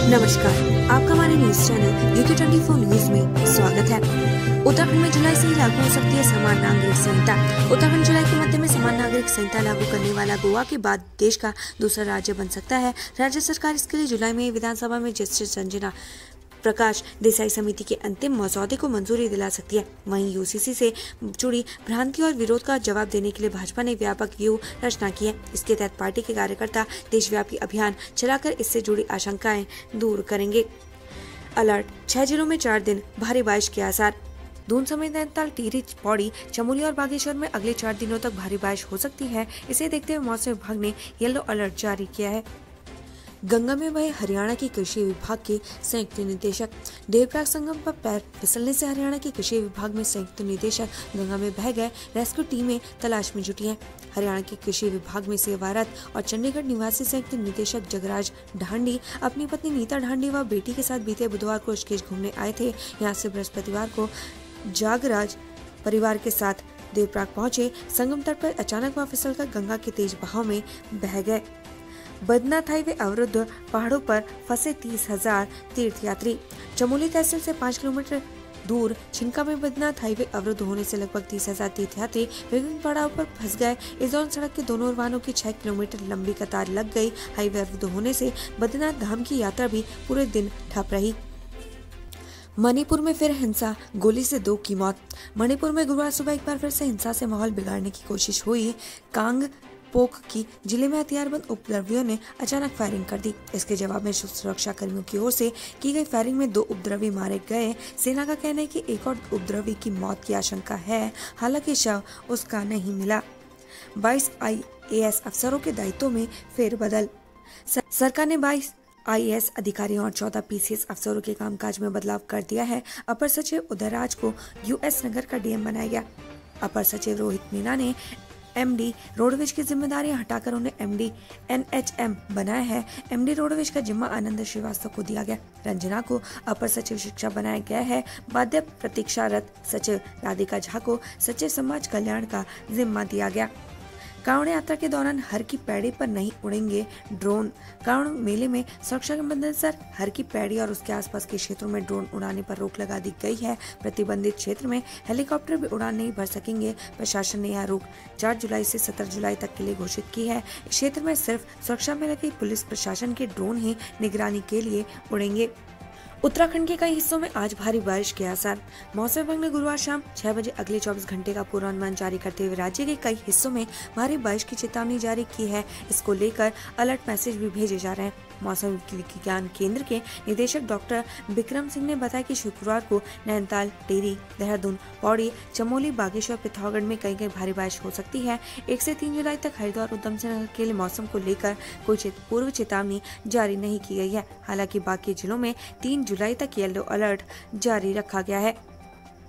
नमस्कार, आपका हमारे न्यूज चैनल यूके 24 न्यूज में स्वागत है। उत्तराखंड में जुलाई से ही लागू हो सकती है समान नागरिक संहिता। उत्तराखंड जुलाई के मध्य में समान नागरिक संहिता लागू करने वाला गोवा के बाद देश का दूसरा राज्य बन सकता है। राज्य सरकार इसके लिए जुलाई में विधानसभा में जस्टिस संजना प्रकाश देसाई समिति के अंतिम मसौदे को मंजूरी दिला सकती है। वहीं यूसीसी से जुड़ी भ्रांति और विरोध का जवाब देने के लिए भाजपा ने व्यापक व्यूह रचना की है। इसके तहत पार्टी के कार्यकर्ता देशव्यापी अभियान चलाकर इससे जुड़ी आशंकाएं दूर करेंगे। अलर्ट, 6 जिलों में 4 दिन भारी बारिश के आसार। दून समेत नैनीताल, टिहरी, पौड़ी, चमोली और बागेश्वर में अगले 4 दिनों तक भारी बारिश हो सकती है। इसे देखते हुए मौसम विभाग ने येलो अलर्ट जारी किया है। गंगा में बहे हरियाणा की कृषि विभाग के संयुक्त निदेशक। देवप्रयाग संगम पर पैर फिसलने से हरियाणा के कृषि विभाग में संयुक्त निदेशक गंगा में बह गए। रेस्क्यू टीमें तलाश में जुटी हैं। हरियाणा के कृषि विभाग में सेवारत और चंडीगढ़ निवासी संयुक्त निदेशक जगराज ढांडी अपनी पत्नी नीता ढांडी व बेटी के साथ बीते बुधवार को ऋषिकेश घूमने आए थे। यहाँ से बृहस्पतिवार को जागराज परिवार के साथ देवप्रयाग पहुंचे। संगम तट पर अचानक वह फिसलकर गंगा के तेज बहाव में बह गए। बद्रीनाथ हाईवे अवरुद्ध, पहाड़ों पर फंसे 30,000 तीर्थयात्री। चमोली तहसील से 5 किलोमीटर दूर छिनका में बद्रीनाथ हाईवे अवरुद्ध होने से लगभग 30,000 तीर्थयात्री विभिन्न पड़ाव पर फंस गए। इस दौरान सड़क के दोनों ओर वाहनों की 6 किलोमीटर लंबी कतार लग गई। हाईवे अवरुद्ध होने से बद्रीनाथ धाम की यात्रा भी पूरे दिन ठप रही। मणिपुर में फिर हिंसा, गोली से 2 की मौत। मणिपुर में गुरुवार सुबह एक बार फिर से हिंसा से माहौल बिगाड़ने की कोशिश हुई। कांग पोक की जिले में हथियारबंद उपद्रवियों ने अचानक फायरिंग कर दी। इसके जवाब में सुरक्षा कर्मियों की ओर से की गई फायरिंग में 2 उपद्रवी मारे गए। सेना का कहना है कि एक और उपद्रवी की मौत की आशंका है, हालांकि शव उसका नहीं मिला। 22 IAS अफसरों के दायित्वों में फेरबदल। सरकार ने 22 IAS अधिकारियों और 14 PCS अफसरों के कामकाज में बदलाव कर दिया है। अपर सचिव उदयराज को US नगर का DM बनाया गया। अपर सचिव रोहित मीना ने MD रोडवेज की जिम्मेदारियां हटाकर उन्हें MD NHM बनाया है। MD रोडवेज का जिम्मा आनंद श्रीवास्तव को दिया गया। रंजना को अपर सचिव शिक्षा बनाया गया है। वाद्य प्रतीक्षारत सचिव राधिका झा को सचिव समाज कल्याण का जिम्मा दिया गया। कांवड़ यात्रा के दौरान हर की पैड़ी पर नहीं उड़ेंगे ड्रोन। कांवड़ मेले में सुरक्षा के मद्देनजर हर की पैड़ी और उसके आसपास के क्षेत्रों में ड्रोन उड़ाने पर रोक लगा दी गई है। प्रतिबंधित क्षेत्र में हेलीकॉप्टर भी उड़ान नहीं भर सकेंगे। प्रशासन ने यह रोक 4 जुलाई से 17 जुलाई तक के लिए घोषित की है। इस क्षेत्र में सिर्फ सुरक्षा में लगे पुलिस प्रशासन के ड्रोन ही निगरानी के लिए उड़ेंगे। उत्तराखंड के कई हिस्सों में आज भारी बारिश के आसार। मौसम विभाग ने गुरुवार शाम 6 बजे अगले 24 घंटे का पूर्वानुमान जारी करते हुए राज्य के कई हिस्सों में भारी बारिश की चेतावनी जारी की है। इसको लेकर अलर्ट मैसेज भी भेजे जा रहे हैं। मौसम विज्ञान केंद्र के निदेशक डॉक्टर बिक्रम सिंह ने बताया कि शुक्रवार को नैनीताल, टिहरी, देहरादून, पौड़ी, चमोली, बागेश्वर, पिथौरागढ़ में कहीं भारी बारिश हो सकती है। 1 से 3 जुलाई तक हरिद्वार, उधम सिंह नगर के लिए मौसम को लेकर कोई पूर्व चेतावनी जारी नहीं की गई है। हालांकि बाकी जिलों में 3 जुलाई तक येलो अलर्ट जारी रखा गया है।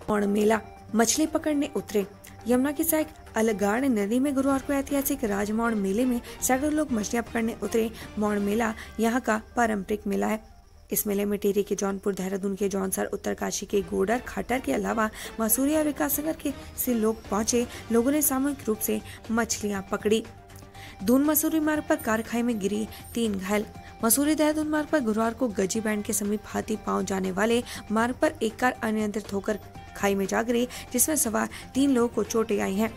मौड़ मेला, मछली पकड़ने उतरे। यमुना की सहायक अलगाड़ नदी में गुरुवार को ऐतिहासिक राजमौड़ मेले में सैकड़ों लोग मछलियां पकड़ने उतरे। मौड़ मेला यहाँ का पारंपरिक मेला है। इस मेले में टिहरी के जौनपुर, देहरादून के जौनसर, उत्तरकाशी के गोडर, खाटर के अलावा मसूरी और विकासनगर के से लोग पहुंचे। लोगों ने सामूहिक रूप से मछलियां पकड़ी। दून मसूरी मार्ग पर कार खाई में गिरी, 3 घायल। मसूरी देहरादून मार्ग पर गुरुवार को गजी बैंड के समीप हाथी पांव जाने वाले मार्ग पर एक कार अनियंत्रित होकर खाई में जा गिरी, जिसमें सवार 3 लोगों को चोटें आई हैं।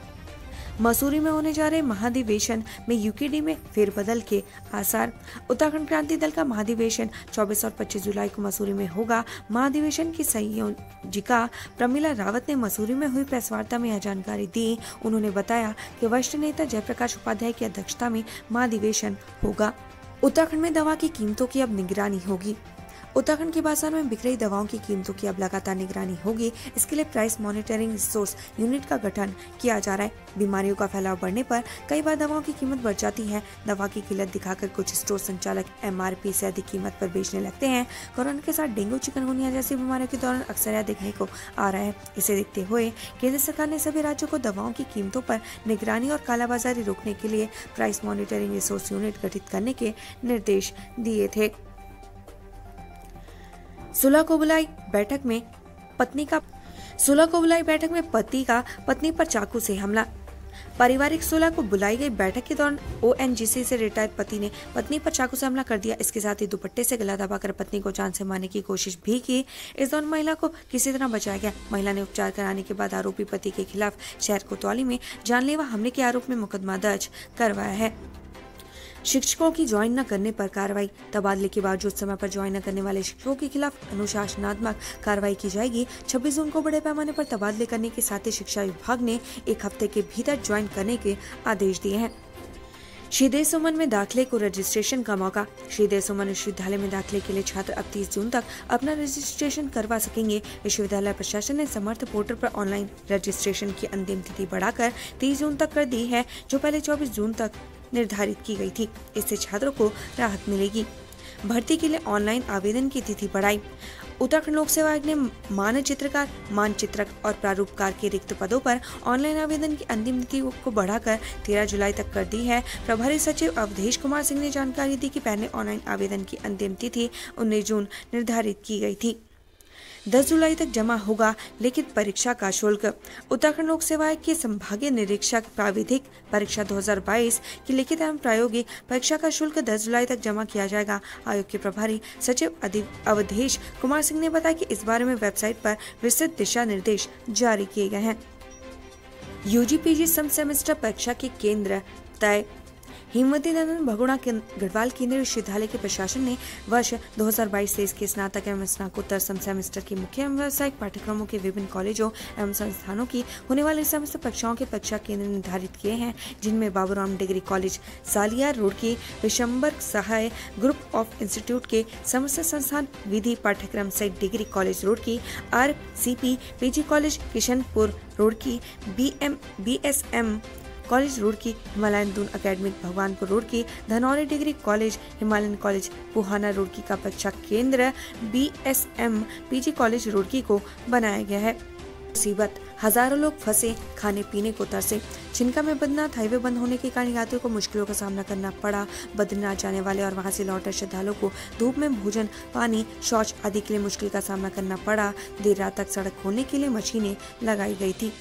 मसूरी में होने जा रहे महाधिवेशन में UKD में फेरबदल के आसार। उत्तराखंड क्रांति दल का महाधिवेशन 24 और 25 जुलाई को मसूरी में होगा। महाधिवेशन की संयोजिका प्रमिला रावत ने मसूरी में हुई प्रेस वार्ता में यह जानकारी दी। उन्होंने बताया कि वरिष्ठ नेता जयप्रकाश उपाध्याय की अध्यक्षता में महाधिवेशन होगा। उत्तराखंड में दवा की कीमतों की अब निगरानी होगी। उत्तराखंड के बाजार में बिक रही दवाओं की कीमतों की अब लगातार निगरानी होगी। इसके लिए प्राइस मॉनिटरिंग रिसोर्स यूनिट का गठन किया जा रहा है। बीमारियों का फैलाव बढ़ने पर कई बार दवाओं की कीमत बढ़ जाती है। दवा की किल्लत दिखाकर कुछ स्टोर संचालक MRP से अधिक कीमत पर बेचने लगते हैं। कोरोना के साथ डेंगू, चिकनगुनिया जैसी बीमारियों के दौरान अक्सर यह देखने को आ रहा है। इसे देखते हुए केंद्र सरकार ने सभी राज्यों को दवाओं की कीमतों पर निगरानी और कालाबाजारी रोकने के लिए प्राइस मॉनिटरिंग रिसोर्स यूनिट गठित करने के निर्देश दिए थे। सुलह को बुलाई बैठक में पत्नी का पति का पत्नी पर चाकू से हमला। पारिवारिक सुलह को बुलाई गई बैठक के दौरान ओएनजीसी से रिटायर्ड पति ने पत्नी पर चाकू से हमला कर दिया। इसके साथ ही दुपट्टे से गला दबाकर पत्नी को जान से मारने की कोशिश भी की। इस दौरान महिला को किसी तरह बचाया गया। महिला ने उपचार कराने के बाद आरोपी पति के खिलाफ शहर कोतवाली में जानलेवा हमले के आरोप में मुकदमा दर्ज करवाया है। शिक्षकों की ज्वाइन न करने पर कार्रवाई। तबादले के बावजूद समय पर ज्वाइन न करने वाले शिक्षकों के खिलाफ अनुशासनात्मक कार्रवाई की जाएगी। 26 जून को बड़े पैमाने पर तबादले करने के साथ ही शिक्षा विभाग ने 1 हफ्ते के भीतर ज्वाइन करने के आदेश दिए हैं। श्रीदेव सुमन में दाखिले को रजिस्ट्रेशन का मौका। श्रीदेव सुमन विश्वविद्यालय में दाखिले के लिए छात्र अब 30 जून तक अपना रजिस्ट्रेशन करवा सकेंगे। विश्वविद्यालय प्रशासन ने समर्थ पोर्टल पर ऑनलाइन रजिस्ट्रेशन की अंतिम तिथि बढ़ाकर 30 जून तक कर दी है, जो पहले 24 जून तक निर्धारित की गई थी। इससे छात्रों को राहत मिलेगी। भर्ती के लिए ऑनलाइन आवेदन की तिथि बढ़ाई। उत्तराखंड लोक सेवा आयोग ने मानचित्रकार, मानचित्रक और प्रारूपकार के रिक्त पदों पर ऑनलाइन आवेदन की अंतिम तिथि को बढ़ाकर 13 जुलाई तक कर दी है। प्रभारी सचिव अवधेश कुमार सिंह ने जानकारी दी कि पहले ऑनलाइन आवेदन की अंतिम तिथि 19 जून निर्धारित की गई थी। 10 जुलाई तक जमा होगा लिखित परीक्षा का शुल्क। उत्तराखंड लोक सेवा आयोग के संभागीय निरीक्षक प्राविधिक परीक्षा 2022 की लिखित एवं प्रायोगिक परीक्षा का शुल्क 10 जुलाई तक जमा किया जाएगा। आयोग के प्रभारी सचिव अवधेश कुमार सिंह ने बताया कि इस बारे में वेबसाइट पर विस्तृत दिशा निर्देश जारी किए गए हैं। यूजी पीजी सम सेमेस्टर परीक्षा के केंद्र तय। हिमवती नंदन भगोड़ा गढ़वाल केंद्रीय विश्वविद्यालय के प्रशासन ने वर्ष 2022-23 के स्नातक एवं स्नातकोत्तर सम सेमेस्टर की मुख्य एवं व्यावसायिक पाठ्यक्रमों के विभिन्न कॉलेजों एवं संस्थानों की होने वाली सेमेस्टर परीक्षाओं के परीक्षा केंद्र निर्धारित किए हैं, जिनमें Baburam degree college Saliyar Roorkee, Vishambar Sahay group of institute के समस्त संस्थान, विधि पाठ्यक्रम से degree college Roorkee, RCP PG college Kishanpur Roorkee, BSM college Roorkee, Himalayan Doon academic Bhagwanpur Roorkee, Dhanauri degree college, Himalayan college Puhana Roorkee का परीक्षा केंद्र BSM पीजी कॉलेज रुड़की को बनाया गया है। मुसीबत, हजारों लोग फंसे, खाने पीने को तरसे। चिनका में बद्रीनाथ हाईवे बंद होने के कारण यात्रियों को मुश्किलों का सामना करना पड़ा। बद्रीनाथ जाने वाले और वहां से लौटे श्रद्धालुओं को धूप में भोजन, पानी, शौच आदि के लिए मुश्किल का सामना करना पड़ा। देर रात तक सड़क खोलने के लिए मशीनें लगाई गई थी।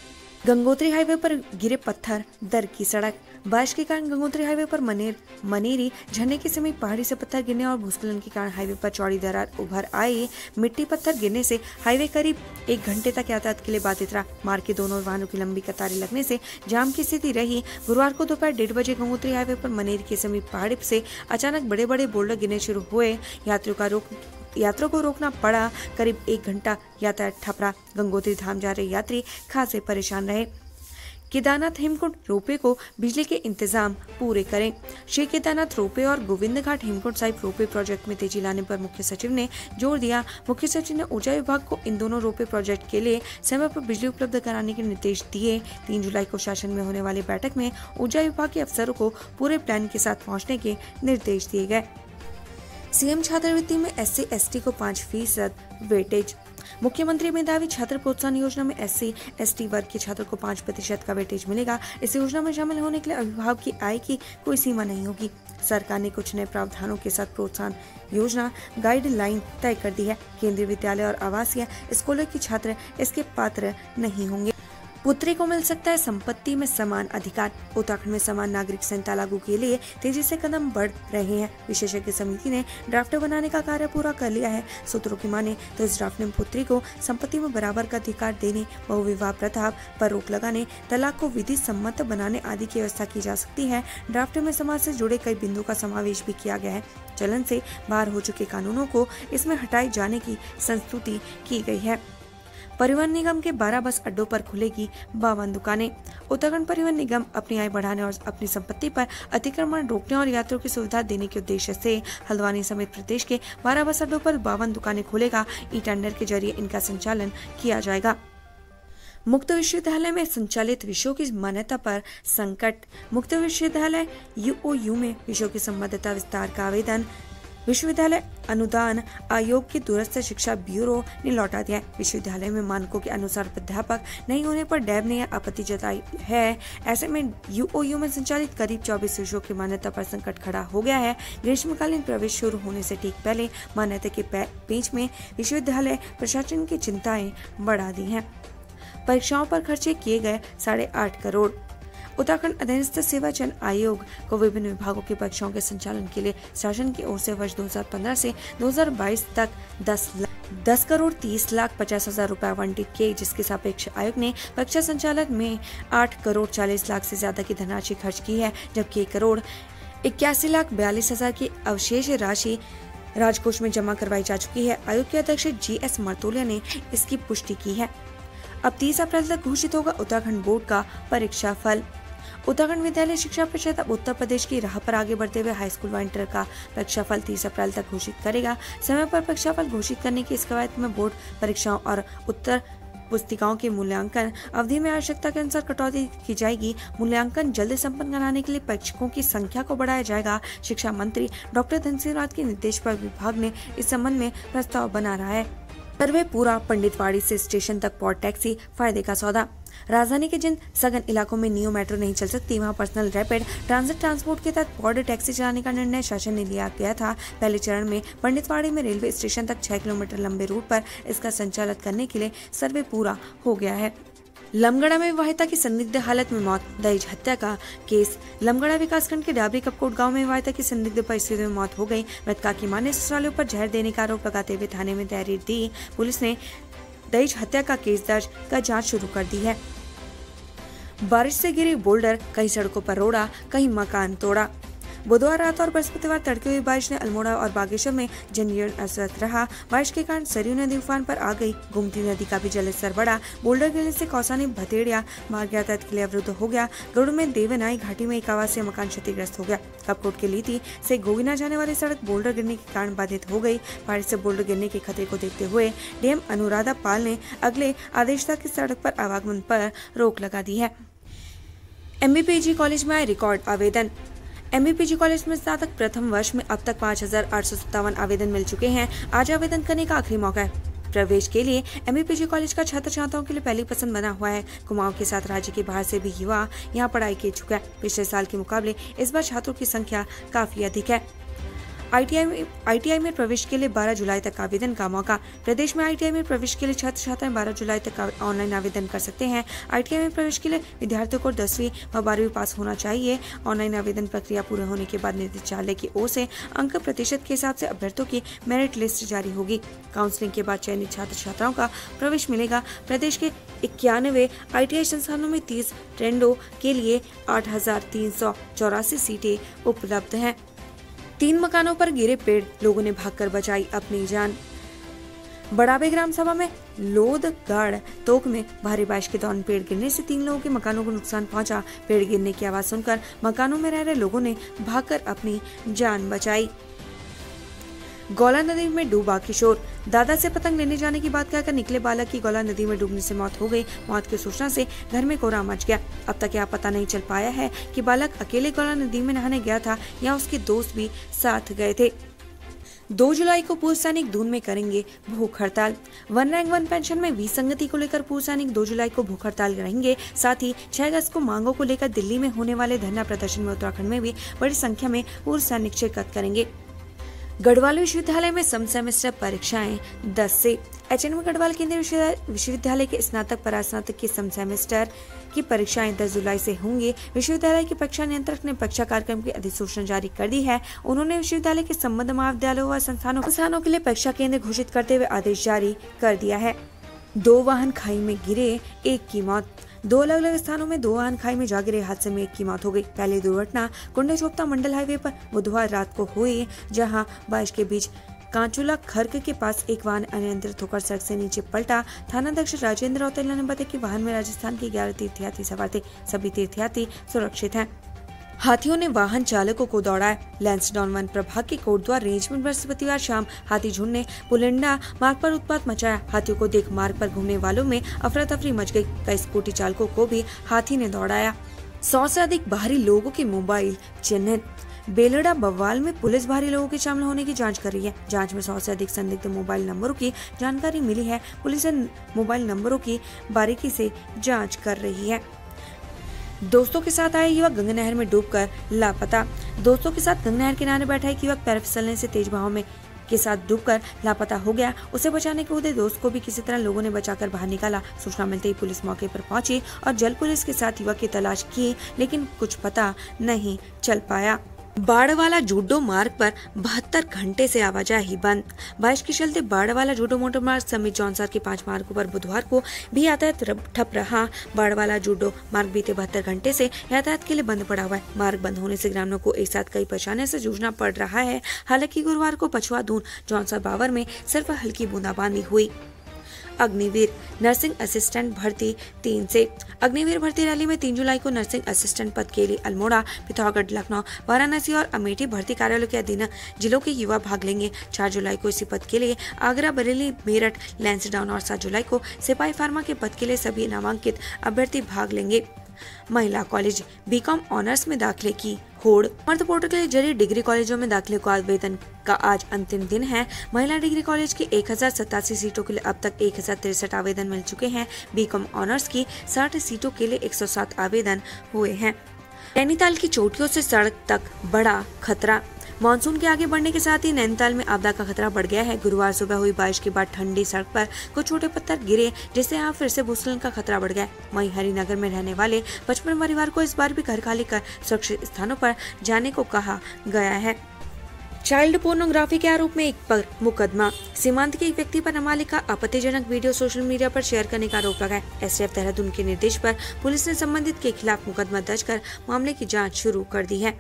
गंगोत्री हाईवे पर गिरे पत्थर, दर की सड़क। बारिश के कारण गंगोत्री हाईवे पर मनेरी झरने के समीप पहाड़ी से पत्थर गिरने और भूस्खलन के कारण हाईवे पर चौड़ी दरार उभर आई। मिट्टी पत्थर गिरने से हाईवे करीब 1 घंटे तक यातायात के लिए बाधित रहा। मार्ग के दोनों वाहनों की लंबी कतारें लगने से जाम की स्थिति रही। गुरुवार को दोपहर 1:30 बजे गंगोत्री हाईवे पर मनेरी के समीप पहाड़ी से अचानक बड़े बड़े बोल्डर गिरने शुरू हुए। यात्रियों को रोकना पड़ा। करीब 1 घंटा यातायात ठप रहा। गंगोत्री धाम जा रहे यात्री खासे परेशान रहे। केदारनाथ हेमकुंड रोपवे को बिजली के इंतजाम पूरे करें। श्री केदारनाथ रोपवे और गोविंद घाट हेमकुंड साहिब रोपवे प्रोजेक्ट में तेजी लाने पर मुख्य सचिव ने जोर दिया। मुख्य सचिव ने ऊर्जा विभाग को इन दोनों रोपवे प्रोजेक्ट के लिए समय पर बिजली उपलब्ध कराने के निर्देश दिए। 3 जुलाई को शासन में होने वाली बैठक में ऊर्जा विभाग के अफसरों को पूरे प्लान के साथ पहुँचने के निर्देश दिए गए। सीएम छात्रवृत्ति में SC ST को 5% वेटेज। मुख्यमंत्री मेधावी छात्र प्रोत्साहन योजना में SC ST वर्ग के छात्रों को 5% का वेटेज मिलेगा। इस योजना में शामिल होने के लिए अभिभावक की आय की कोई सीमा नहीं होगी। सरकार ने कुछ नए प्रावधानों के साथ प्रोत्साहन योजना गाइडलाइन तय कर दी है। केंद्रीय विद्यालय और आवासीय स्कूलों के छात्र इसके पात्र नहीं होंगे। पुत्री को मिल सकता है संपत्ति में समान अधिकार। उत्तराखंड में समान नागरिक संहिता लागू के लिए तेजी से कदम बढ़ रहे हैं। विशेषज्ञ समिति ने ड्राफ्ट बनाने का कार्य पूरा कर लिया है। सूत्रों की माने तो इस ड्राफ्ट में पुत्री को संपत्ति में बराबर का अधिकार देने, बहुविवाह प्रथा पर रोक लगाने, तलाक को विधि सम्मत बनाने आदि की व्यवस्था की जा सकती है। ड्राफ्ट में समाज से जुड़े कई बिंदुओं का समावेश भी किया गया है। चलन से बाहर हो चुके कानूनों को इसमें हटाए जाने की संस्तुति की गई है। परिवहन निगम के 12 बस अड्डों पर खुलेगी 52 दुकानें। उत्तराखंड परिवहन निगम अपनी आय बढ़ाने और अपनी संपत्ति पर अतिक्रमण रोकने और यात्रियों की सुविधा देने के उद्देश्य से हल्द्वानी समेत प्रदेश के 12 बस अड्डों पर 52 दुकानें खोलेगा। ई टेंडर के जरिए इनका संचालन किया जाएगा। मुक्त विश्वविद्यालय में संचालित विषयों की मान्यता पर संकट। मुक्त विश्वविद्यालय UOU में विषयों की संबद्धता विस्तार का आवेदन विश्वविद्यालय अनुदान आयोग के दूरस्थ शिक्षा ब्यूरो ने लौटा दिया। विश्वविद्यालय में मानकों के अनुसार प्राध्यापक नहीं होने पर डैब ने आपत्ति जताई है। ऐसे में UOU में संचालित करीब 24 विषयों की मान्यता पर संकट खड़ा हो गया है। ग्रीष्मकालीन प्रवेश शुरू होने से ठीक पहले मान्यता के पेच में विश्वविद्यालय प्रशासन की चिंताएं बढ़ा दी हैं। परीक्षाओं पर खर्चे किए गए 8.5 करोड़। उत्तराखंड अधीनस्थ सेवा चयन आयोग को विभिन्न विभागों की परीक्षाओं के संचालन के लिए शासन की ओर से वर्ष 2015 से 2022 तक 10,30,50,000 रुपए आवंटित किए, जिसके सापेक्ष आयोग ने परीक्षा संचालन में 8,40,00,000 से ज्यादा की धनराशि खर्च की है, जबकि 1,81,42,000 की अवशेष राशि राजकोष में जमा करवाई जा चुकी है। आयोग के अध्यक्ष GS मर्तोलिया ने इसकी पुष्टि की है। अब 30 अप्रैल तक घोषित होगा उत्तराखंड बोर्ड का परीक्षा फल। उत्तराखंड विद्यालय शिक्षा परिषद अब उत्तर प्रदेश की राह पर आगे बढ़ते हुए हाई स्कूल व इंटर का परीक्षा फल 30 अप्रैल तक घोषित करेगा। समय पर परीक्षा फल घोषित करने की इस कवायद में बोर्ड परीक्षाओं और उत्तर पुस्तिकाओं के मूल्यांकन अवधि में आवश्यकता के अनुसार कटौती की जाएगी। मूल्यांकन जल्द संपन्न कराने के लिए परीक्षकों की संख्या को बढ़ाया जाएगा। शिक्षा मंत्री डॉक्टर धन सिंह रावत के निर्देश पर विभाग ने इस संबंध में प्रस्ताव बना रहा है। सर्वे पूरा, पंडितवाड़ी से स्टेशन तक पॉड टैक्सी, फायदे का सौदा। राजधानी के जिन सघन इलाकों में नियो मेट्रो नहीं चल सकती, वहां पर्सनल रैपिड ट्रांजिट ट्रांसपोर्ट के तहत पॉड टैक्सी चलाने का निर्णय शासन ने लिया गया था। पहले चरण में पंडितवाड़ी में रेलवे स्टेशन तक 6 किलोमीटर लंबे रूट पर इसका संचालन करने के लिए सर्वे पूरा हो गया है। लमगड़ा में विवाहिता की संदिग्ध हालत में मौत, दहेज हत्या का केस। लमगड़ा विकासखंड के डाबरी कपकोट गांव में विवाहिता की संदिग्ध परिस्थिति में मौत हो गई। मृतका की मां ने ससुरालियों पर जहर देने का आरोप लगाते हुए थाने में तहरीर दी। पुलिस ने दहेज हत्या का केस दर्ज कर जांच शुरू कर दी है। बारिश से गिरी बोल्डर, कहीं सड़कों पर रोड़ा, कहीं मकान तोड़ा। बुधवार रात और बृहस्पतिवार तड़के हुई बारिश ने अल्मोड़ा और बागेश्वर में जनजीवन अस्त रहा। बारिश के कारण सरयू नदी उफान पर आ गई। गोमती नदी का भी जलस्तर बढ़ा। बोल्डर गिरने से कौसानी भतेड़िया मार्ग यातायात के लिए अवरुद्ध हो गया। गरुड़ में देवनाई घाटी में एक आवासीय मकान क्षतिग्रस्त हो गया। कपकोट के लीती से गोविना जाने वाली सड़क बोल्डर गिरने के कारण बाधित हो गई। बारिश से बोल्डर गिरने के खतरे को देखते हुए डीएम अनुराधा पाल ने अगले आदेश तक इस सड़क पर आवागमन पर रोक लगा दी है। MBPG कॉलेज में आए रिकॉर्ड आवेदन। MBPG कॉलेज में स्नातक प्रथम वर्ष में अब तक 5,857 आवेदन मिल चुके हैं। आज आवेदन करने का आखिरी मौका है। प्रवेश के लिए MBPG कॉलेज का छात्र छात्राओं के लिए पहली पसंद बना हुआ है। कुमाऊं के साथ राज्य के बाहर से भी युवा यहां पढ़ाई कर चुका है। पिछले साल के मुकाबले इस बार छात्रों की संख्या काफी अधिक है। ITI में प्रवेश के लिए 12 जुलाई तक आवेदन का मौका। प्रदेश में ITI में प्रवेश के लिए छात्र छात्राएं 12 जुलाई तक ऑनलाइन आवेदन कर सकते हैं। ITI में प्रवेश के लिए विद्यार्थियों को 10वीं व 12वीं पास होना चाहिए। ऑनलाइन आवेदन प्रक्रिया पूरे होने के बाद निदेशालय की ओर से अंक प्रतिशत के हिसाब से अभ्यर्थियों की मेरिट लिस्ट जारी होगी। काउंसलिंग के बाद चयनित छात्र छात्राओं का प्रवेश मिलेगा। प्रदेश के 91 ITI संस्थानों में 30 ट्रेंडों के लिए 8,384 सीटें उपलब्ध हैं। 3 मकानों पर गिरे पेड़, लोगों ने भागकर बचाई अपनी जान। बड़ाबे ग्राम सभा में लोदगढ़ तोक में भारी बारिश के दौरान पेड़ गिरने से 3 लोगों के मकानों को नुकसान पहुंचा। पेड़ गिरने की आवाज सुनकर मकानों में रह रहे लोगों ने भागकर अपनी जान बचाई। गौला नदी में डूबा किशोर, दादा से पतंग लेने जाने की बात कहकर निकले बालक की गौला नदी में डूबने से मौत हो गई। मौत की सूचना से घर में कोहराम मच गया। अब तक यह पता नहीं चल पाया है कि बालक अकेले गौला नदी में नहाने गया था या उसके दोस्त भी साथ गए थे। 2 जुलाई को पूर्व सैनिक दून में करेंगे भूख हड़ताल। 1 रैंक 1 पेंशन में विसंगति को लेकर पूर्व सैनिक 2 जुलाई को भूख हड़ताल रहेंगे। साथ ही 6 अगस्त को मांगों को लेकर दिल्ली में होने वाले धरना प्रदर्शन में उत्तराखंड में भी बड़ी संख्या में पूर्व सैनिक शिरकत करेंगे। गढ़वाल विश्वविद्यालय में सम सेमेस्टर परीक्षाएं 10 से। HNV गढ़वाल केंद्रीय विश्वविद्यालय के स्नातक परास्नातक की सम सेमेस्टर की परीक्षाएं 10 जुलाई से होंगी। विश्वविद्यालय के परीक्षा नियंत्रक ने परीक्षा कार्यक्रम की अधिसूचना जारी कर दी है। उन्होंने विश्वविद्यालय के संबद्ध महाविद्यालयों व संस्थानों के लिए परीक्षा केंद्र घोषित करते हुए आदेश जारी कर दिया है। 2 वाहन खाई में गिरे, 1 की मौत। 2 अलग अलग स्थानों में 2 वाहन खाई में जा गिरे हादसे में 1 की मौत हो गई। पहली दुर्घटना कुंडा-चोपता मंडल हाईवे पर बुधवार रात को हुई, जहां बारिश के बीच कांचुला खर्क के पास एक वाहन अनियंत्रित होकर सड़क से नीचे पलटा। थानाध्यक्ष राजेंद्र रौतेला ने बताया कि वाहन में राजस्थान के 11 तीर्थयात्री सवार थे। सभी तीर्थयात्री सुरक्षित हैं। हाथियों ने वाहन चालकों को दौड़ाया। लैंसडाउन वन प्रभाग के कोटद्वार रेंज में बृहस्पतिवार शाम हाथी झुंड ने पुलिंडा मार्ग पर उत्पात मचाया। हाथियों को देख मार्ग पर घूमने वालों में अफरा तफरी मच गई। कई स्कूटी चालकों को भी हाथी ने दौड़ाया। 100 से अधिक बाहरी लोगों के मोबाइल चिन्हित। बेलड़ा बवाल में पुलिस बाहरी लोगों के शामिल होने की जांच कर रही है। जांच में 100 से अधिक संदिग्ध मोबाइल नंबरों की जानकारी मिली है। पुलिस मोबाइल नंबरों की बारीकी से जांच कर रही है। दोस्तों के साथ आया युवक गंगा नहर में डूबकर लापता। दोस्तों के साथ गंगा नहर किनारे बैठा एक युवक पैर फिसलने से तेज बहाव में के साथ डूबकर लापता हो गया। उसे बचाने के उदय दोस्त को भी किसी तरह लोगों ने बचाकर बाहर निकाला। सूचना मिलते ही पुलिस मौके पर पहुंची और जल पुलिस के साथ युवक की तलाश की, लेकिन कुछ पता नहीं चल पाया। बाड़वाला जूडो मार्ग पर 72 घंटे से आवाजाही बंद। बारिश के चलते बाड़वाला जूडो मोटर मार्ग समेत जौनसार के 5 मार्गों पर बुधवार को भी यातायात ठप रहा। बाड़वाला जूडो मार्ग बीते 72 घंटे से यातायात के लिए बंद पड़ा हुआ है। मार्ग बंद होने से ग्रामीणों को एक साथ कई परेशानियों से जूझना पड़ रहा है। हालांकि गुरुवार को पछुआ दून जौनसार बावर में सिर्फ हल्की बूंदाबांदी हुई। अग्निवीर नर्सिंग असिस्टेंट भर्ती 3 से। अग्निवीर भर्ती रैली में 3 जुलाई को नर्सिंग असिस्टेंट पद के लिए अल्मोड़ा, पिथौरागढ़, लखनऊ, वाराणसी और अमेठी भर्ती कार्यालयों के अधीन जिलों के युवा भाग लेंगे। 4 जुलाई को इसी पद के लिए आगरा, बरेली, मेरठ, लैंसडाउन और 7 जुलाई को सिपाही फार्मा के पद के लिए सभी नामांकित अभ्यर्थी भाग लेंगे। महिला कॉलेज बीकॉम ऑनर्स में दाखिले की होड़। मर्द पोर्टल के जरिए डिग्री कॉलेजों में दाखिले को आवेदन का आज अंतिम दिन है। महिला डिग्री कॉलेज की 1087 सीटों के लिए अब तक 1063 आवेदन मिल चुके हैं। बीकॉम ऑनर्स की 60 सीटों के लिए 107 आवेदन हुए हैं। नैनीताल की चोटियों से सड़क तक बड़ा खतरा। मानसून के आगे बढ़ने के साथ ही नैनीताल में आपदा का खतरा बढ़ गया है। गुरुवार सुबह हुई बारिश के बाद ठंडी सड़क पर कुछ छोटे पत्थर गिरे, जिससे यहाँ फिर से भूस्खलन का खतरा बढ़ गया। वहीं हरिनगर में रहने वाले 55 परिवार को इस बार भी घर खाली कर सुरक्षित स्थानों पर जाने को कहा गया है। चाइल्ड पोर्नोग्राफी के आरोप में एक पर मुकदमा। सीमांत के एक व्यक्ति पर नाबालिग का आपत्तिजनक वीडियो सोशल मीडिया पर शेयर करने का आरोप लगा है। एसटीएफ देहरादून के निर्देश पर पुलिस ने संबंधित के खिलाफ मुकदमा दर्ज कर मामले की जाँच शुरू कर दी है।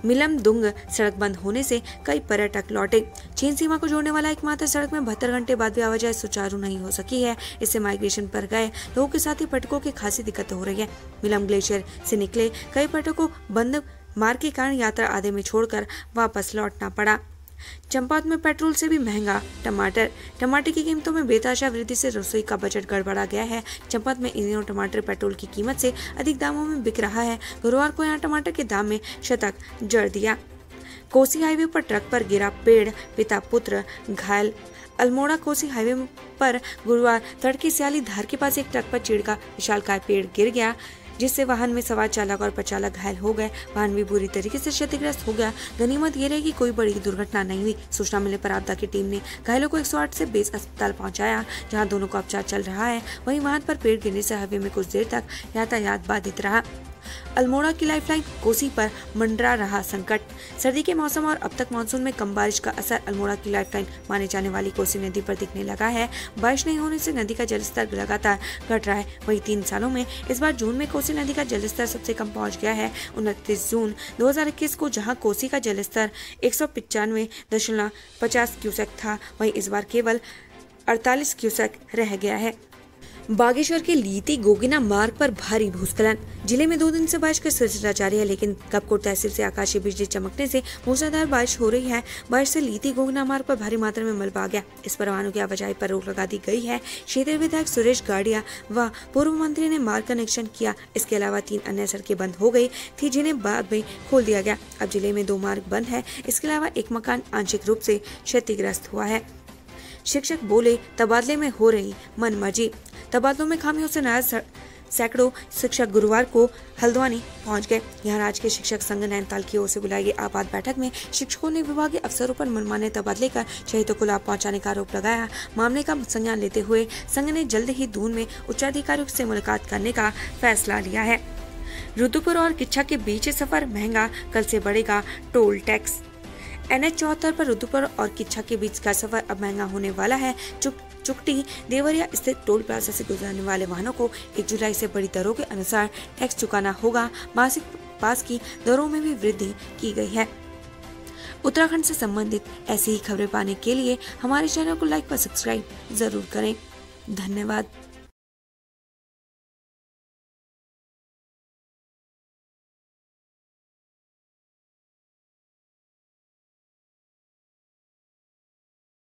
मिलम दुंग सड़क बंद होने से कई पर्यटक लौटे। चीन सीमा को जोड़ने वाला एकमात्र सड़क में 72 घंटे बाद भी आवाजाही सुचारू नहीं हो सकी है। इससे माइग्रेशन पर गए लोगों के साथ ही पर्यटकों की खासी दिक्कत हो रही है। मिलम ग्लेशियर से निकले कई पर्यटकों को बंद मार्ग के कारण यात्रा आधे में छोड़कर वापस लौटना पड़ा। चंपावत में पेट्रोल से भी महंगा टमाटर की कीमतों में बेतहाशा वृद्धि से रसोई का बजट गड़बड़ा गया है। चंपावत में इन दिनों टमाटर पेट्रोल की कीमत से अधिक दामों में बिक रहा है। गुरुवार को यहाँ टमाटर के दाम में शतक जड़ दिया। कोसी हाईवे पर ट्रक पर गिरा पेड़, पिता पुत्र घायल। अल्मोड़ा कोसी हाईवे पर गुरुवार तड़के सियाली धार के पास एक ट्रक पर चीड़ का विशालकाय पेड़ गिर गया, जिससे वाहन में सवार चालक और प्रचालक घायल हो गए। वाहन भी बुरी तरीके से क्षतिग्रस्त हो गया। गनीमत ये रही कि कोई बड़ी दुर्घटना नहीं हुई। सूचना मिलने पर आपदा की टीम ने घायलों को 108 से बेस अस्पताल पहुंचाया, जहां दोनों का उपचार चल रहा है। वहीं वाहन पर पेड़ गिरने से हाईवे में कुछ देर तक यातायात बाधित रहा। अल्मोड़ा की लाइफलाइन कोसी पर मंडरा रहा संकट। सर्दी के मौसम और अब तक मानसून में कम बारिश का असर अल्मोड़ा की लाइफलाइन माने जाने वाली कोसी नदी पर दिखने लगा है। बारिश नहीं होने से नदी का जलस्तर लगातार घट रहा है। वहीं 3 सालों में इस बार जून में कोसी नदी का जलस्तर सबसे कम पहुंच गया है। 29 जून 2021 को जहां कोसी का जलस्तर 195.50 क्यूसेक था, वहीं इस बार केवल 48 क्यूसेक रह गया है। बागेश्वर के लीती गोगिना मार्ग पर भारी भूस्खलन। जिले में 2 दिन से बारिश का सिलसिला जारी है, लेकिन कपकोट तहसील से आकाशीय बिजली चमकने से मूसलाधार बारिश हो रही है। बारिश से लीती गोगिना मार्ग पर भारी मात्रा में मलबा आ गया। इस पर वाहनों की आवाजाही पर रोक लगा दी गई है। क्षेत्रीय विधायक सुरेश गाड़िया व पूर्व मंत्री ने मार्ग का निरीक्षण किया। इसके अलावा 3 अन्य सड़कें बंद हो गई थी, जिन्हें बाद में खोल दिया गया। अब जिले में 2 मार्ग बंद है। इसके अलावा एक मकान आंशिक रूप से क्षतिग्रस्त हुआ है। शिक्षक बोले, तबादले में हो रही मनमर्जी। तबादलों में खामियों से नाराज सैकड़ों शिक्षक गुरुवार को हल्द्वानी पहुंच गए। यहाँ राज्य के शिक्षक संघ नैनीताल की ओर से बुलाई गई आपात बैठक में शिक्षकों ने विभागीय अफसरों पर मनमाने तबादले कर शहीदों को लाभ पहुंचाने का आरोप लगाया। मामले का संज्ञान लेते हुए संघ ने जल्द ही दून में उच्चाधिकारियों से मुलाकात करने का फैसला लिया है। रुद्रपुर और किच्छा के बीच सफर महंगा, कल से बढ़ेगा टोल टैक्स। NH 74 पर रुद्रपुर और किच्छा के बीच का सफर अब महंगा होने वाला है। चुकटी देवरिया स्थित टोल प्लाजा से गुजरने वाले वाहनों को 1 जुलाई से बड़ी दरों के अनुसार टैक्स चुकाना होगा। मासिक पास की दरों में भी वृद्धि की गई है। उत्तराखंड से संबंधित ऐसी ही खबरें पाने के लिए हमारे चैनल को लाइक व सब्सक्राइब जरूर करें। धन्यवाद।